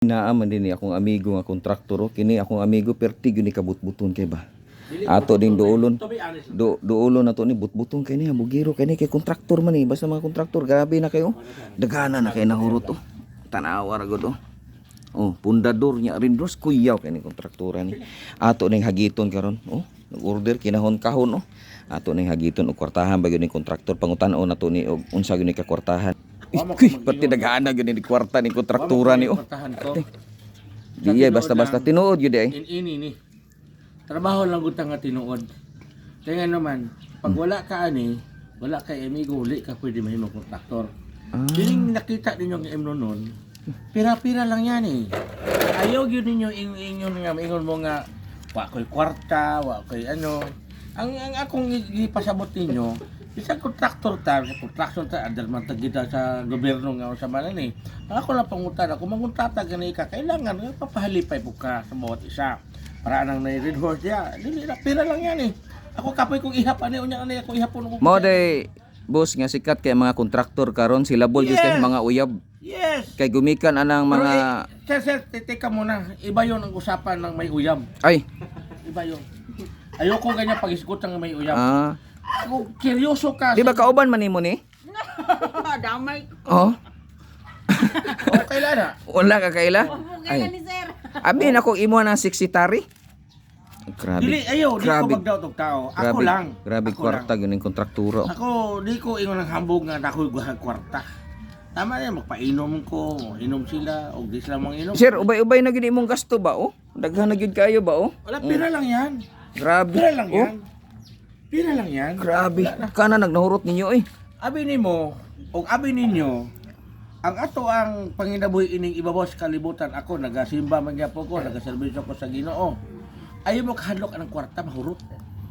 Naa man din ni akong amigo nga kontraktor kini akong amigo perti gyud ni kabutbuton kay ba. Ato ding duulon. Duulon na to ni butbuton kay ni bugiro kay ni kay kontraktor man ni basta mga kontraktor grabe na kayo. Dagana na kay nahurot Tanawa ra gud Oh, pundador nya rin dos kuyaw kay ni kontraktora ni. Ato ning hagiton karon. Nag-order kinahon kahon Ato ning hagiton og kwartahan ba gyud ni kontraktor pangutan-on nato ni og unsa gyud ni ka kwartahan. Pati nagana gyud ni kwarta ni kontraktura ni Di basta-basta tinuod gyud ay. Ini ni. Trabaho lang gud nga tinuod. Kaya naman pag wala ka ani, wala kay amigo uli ka pwede mahimong kontraktor. Diling nakita ninyo ang emno nun. Pira-pira lang yan Ayaw gyud ninyo ingon nga ingon mo nga wa koy kwarta, wa koy ano. Ang akong gipasabot ninyo isang kontraktor ta, construction ta, andar man tagita sa gobyerno nga sa manan Ako lang pangutan, ako manguntata gani ka, kailangan nga papahalipay po ka sa bawat isa. Para nang na-red horse ya, dili na pira lang yan Ako kapoy kong ihapan unya ani ako ihapon ko. Mo day boss nga sikat kay mga kontraktor karon sila bol kay mga uyab. Yes. Kay gumikan anang mga sir, teka muna. Iba 'yon ang usapan ng may uyab. Ay. Iba 'yon. Ayoko ganyan pag-isgot ng may uyab. Kung seryoso ka. Di ba kauban man nimo ni? Damay Oh. Okay lang na. Wala ka kaila? Ay. Ni sir. Abi na ko imo na siksitari. Grabe. Dili ayo, di ko magdaot og tao. Ako lang. Grabe kwarta gyud ning kontraktura. Ako di ko ingon ng hambog nga dako kwarta. Tama na magpainom ko, inom sila og di sila manginom. Sir, ubay-ubay na gyud imong gasto ba Daghan na gyud kayo ba Wala pira lang yan. Grabe. Pira lang yan. Pira lang yan. Grabe. Kana nagnahurot ninyo Abi nimo og abi ninyo ang ato ang panginabuhi ining ibabaw sa kalibutan ako nagasimba man gyapon ko nagaserbisyo ko sa Ginoo. Ayaw mo kahadlok ang kwarta mahurot.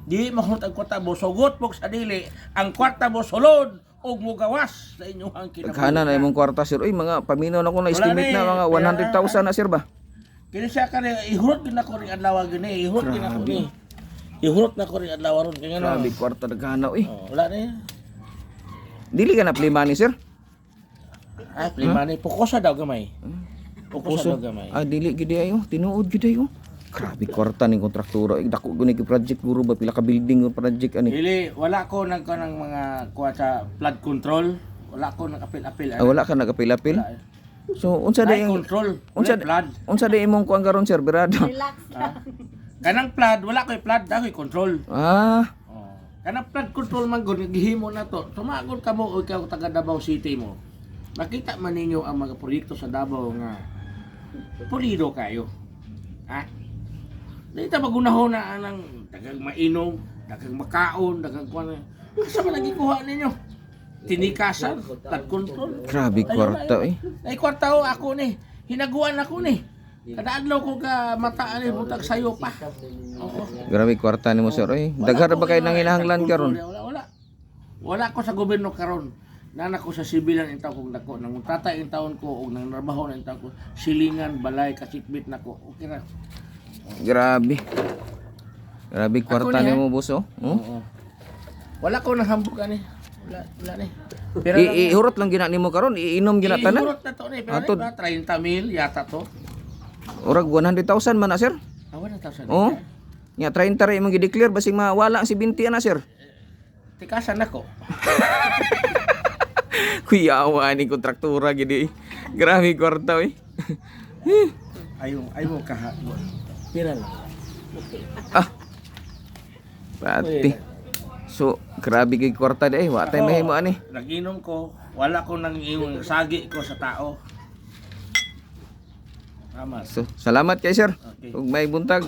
Di mahurot ang kwarta mo sugot mo sa dili. Ang kwarta mo sulod og mugawas sa inyong kinabuhi. Kana na imong kwarta sir. Uy mga paminaw na ko na estimate na mga 100,000 na sir ba. Kini siya kanang ihurot din ako ring adlaw gani. Ihurot din ako ni. Ihurot na ko ring adlaw ron kay ngano. Grabe kwarta daghana Wala na Dili ka na plimani sir? Plimani pukosa daw gamay. Pukosa daw gamay. Dili gid ayo, tinuod gid ayo. Grabe kwarta ning kontraktura. Dako guni ki project guro ba pila ka building ng project ani. Dili wala ko nang mga kuha sa flood control. Wala ko nag-apil-apil. Wala ka nag-apil-apil? So unsa day control? Flood? Unsa day imong kuan karon sir birada? Relax. Kanang flood, wala ko'y flood, dako'y control. Kanang flood control man gud gihimo na to. Sumagod ka mo o ikaw taga Davao City mo. Makita man ninyo ang mga proyekto sa Davao nga pulido kayo. Dito magunahon na anang daghang mainom, daghang makaon, daghang kuan. Asa man nagikuha ninyo? Tinikasan, flood control. Grabe kwarta Ay kwarta ako ni. Hinaguan ako ni. Kada adlaw ko ka mataan ni butag sayo pa. Grabe kwarta nimo sir Daghara ba kay nang hinahanglan karon? Wala ko sa gobyerno karon. Nana ko sa sibilan intaw kong dako nang tatay in taon ko og nang trabaho na intaw ko silingan balay kasikbit nako. Okay ra. Grabe. Grabe kwarta nimo boss Wala ko nahambog ani. Wala ni. Pero ihurot lang gina nimo karon, iinom gina tanan. Ihurot na to ni pero 30,000 yata to. Urag 100,000 man na sir. 100,000. Nya 30 ra imong gi-declare basing mawala ang 70 na sir. Tikasan nako. Kuyawa ni kontraktura gidi. Grabe kwarta Ayaw ka ha. Pira lang. Pati. So, grabe kay kwarta di wa tay mahimo ani. Naginom ko, wala ko nang iwang sagi ko sa tao. Tama. So, salamat kay sir. Okay. Ug may buntag.